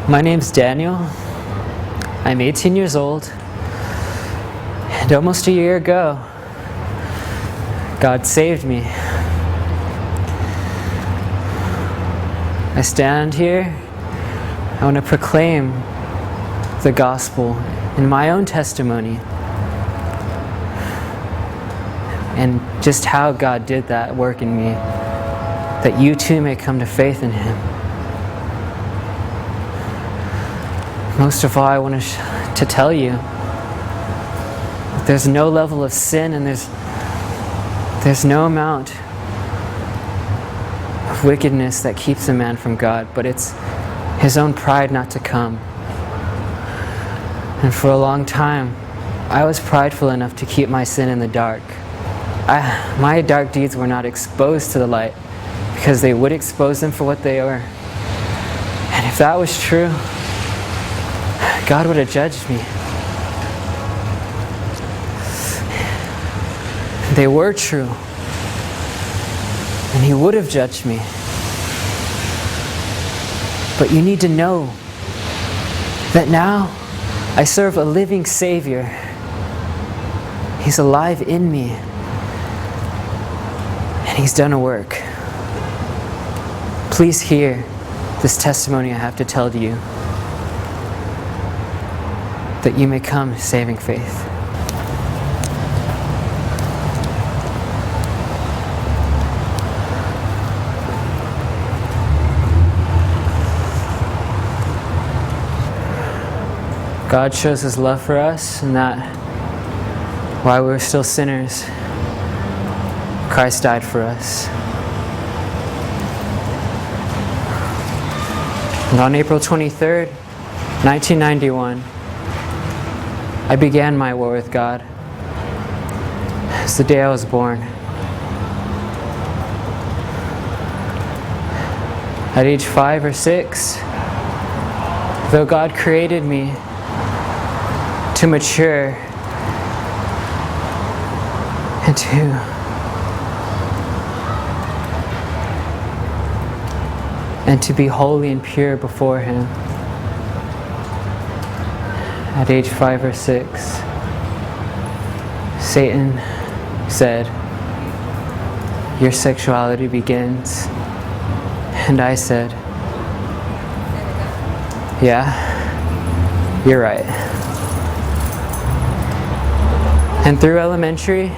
My name's Daniel. I'm 18 years old, and almost a year ago, God saved me. I stand here, I want to proclaim the gospel in my own testimony and just how God did that work in me, that you too may come to faith in Him. Most of all, I want to tell you that there's no level of sin and there's no amount of wickedness that keeps a man from God, but it's his own pride not to come. And for a long time, I was prideful enough to keep my sin in the dark. My dark deeds were not exposed to the light because they would expose them for what they were. And if that was true, God would have judged me. They were true, and He would have judged me. But you need to know that now I serve a living Savior. He's alive in me, and He's done a work. Please hear this testimony I have to tell to you, that you may come to saving faith. God shows His love for us, and that while we were still sinners, Christ died for us. And on April 23rd, 1991, I began my war with God. It's the day I was born. At age 5 or 6, though God created me to mature and to be holy and pure before Him, at age 5 or 6, Satan said, "Your sexuality begins." And I said, "Yeah, you're right." And through elementary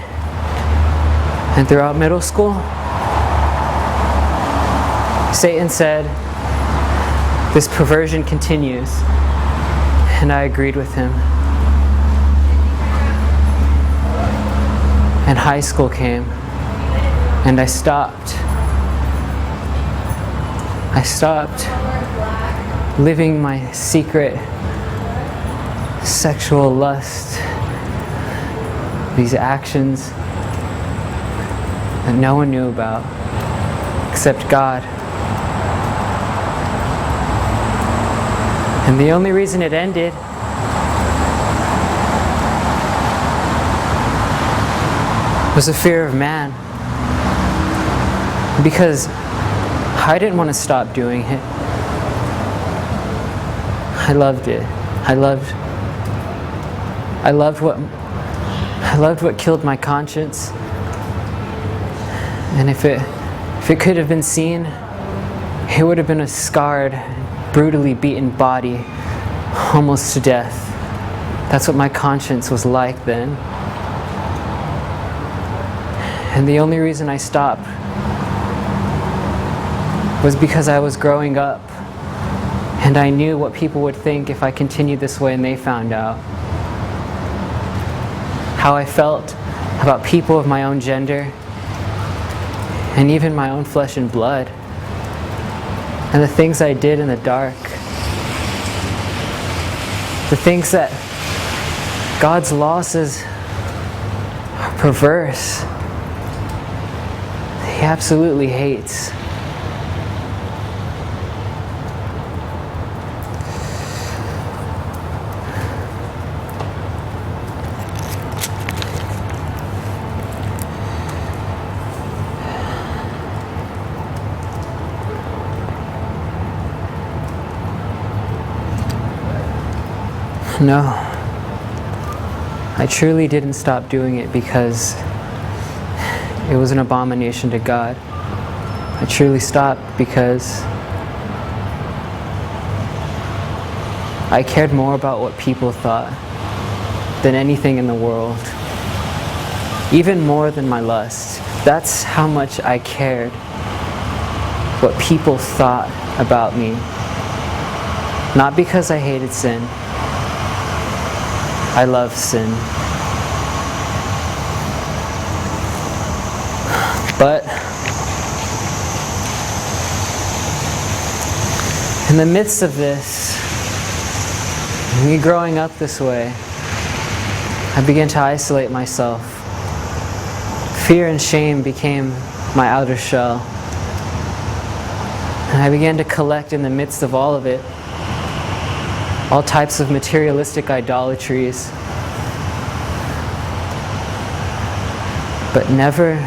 and throughout middle school, Satan said, "This perversion continues." And I agreed with him. And high school came, and I stopped. I stopped living my secret sexual lust, these actions that no one knew about except God. And the only reason it ended was the fear of man. Because I didn't want to stop doing it. I loved it. I loved what killed my conscience. And if it could have been seen, it would have been a scarred, brutally beaten body, almost to death. That's what my conscience was like then. And the only reason I stopped was because I was growing up, and I knew what people would think if I continued this way and they found out. How I felt about people of my own gender, and even my own flesh and blood, and the things I did in the dark, the things that God's law says are perverse, He absolutely hates. No, I truly didn't stop doing it because it was an abomination to God. I truly stopped because I cared more about what people thought than anything in the world. Even more than my lust. That's how much I cared what people thought about me. Not because I hated sin. I love sin. But in the midst of this, me growing up this way, I began to isolate myself. Fear and shame became my outer shell. And I began to collect in the midst of all of it all types of materialistic idolatries, but never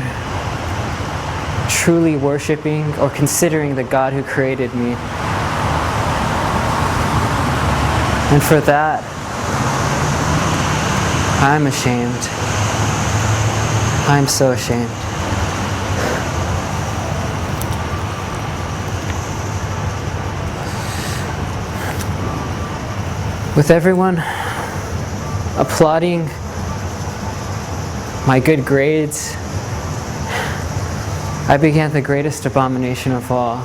truly worshiping or considering the God who created me. And for that, I'm ashamed. I'm so ashamed. With everyone applauding my good grades, I began the greatest abomination of all.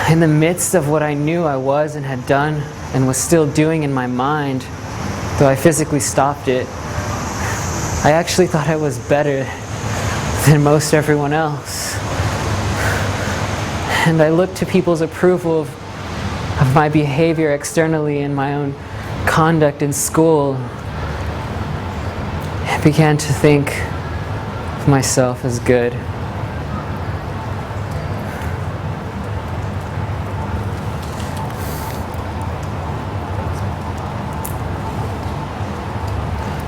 In the midst of what I knew I was and had done and was still doing in my mind, though I physically stopped it, I actually thought I was better than most everyone else. And I looked to people's approval of my behavior externally and my own conduct in school. I began to think of myself as good.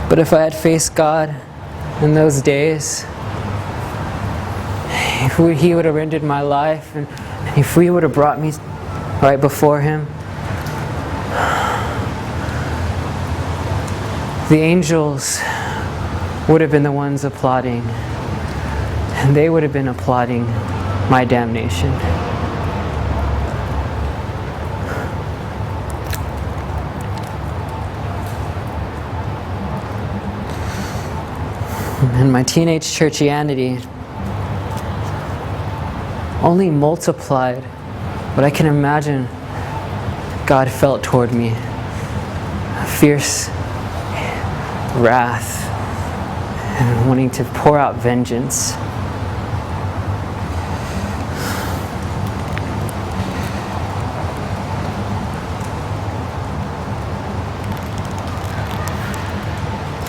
But if I had faced God in those days, if He would have rendered my life, and if He would have brought me right before Him, the angels would have been the ones applauding, and they would have been applauding my damnation. And my teenage churchianity only multiplied what I can imagine God felt toward me. Fierce wrath and wanting to pour out vengeance.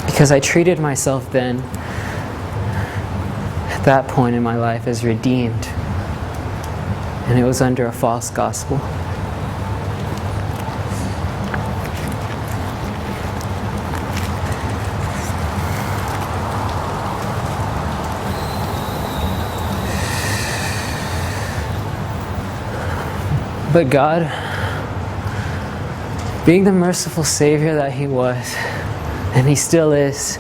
Because I treated myself then, at that point in my life, as redeemed. And it was under a false gospel. But God, being the merciful Savior that He was, and He still is,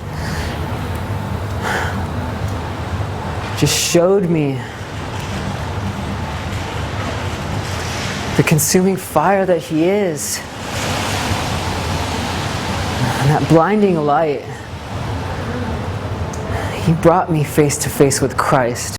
just showed me the consuming fire that He is, and that blinding light. He brought me face to face with Christ.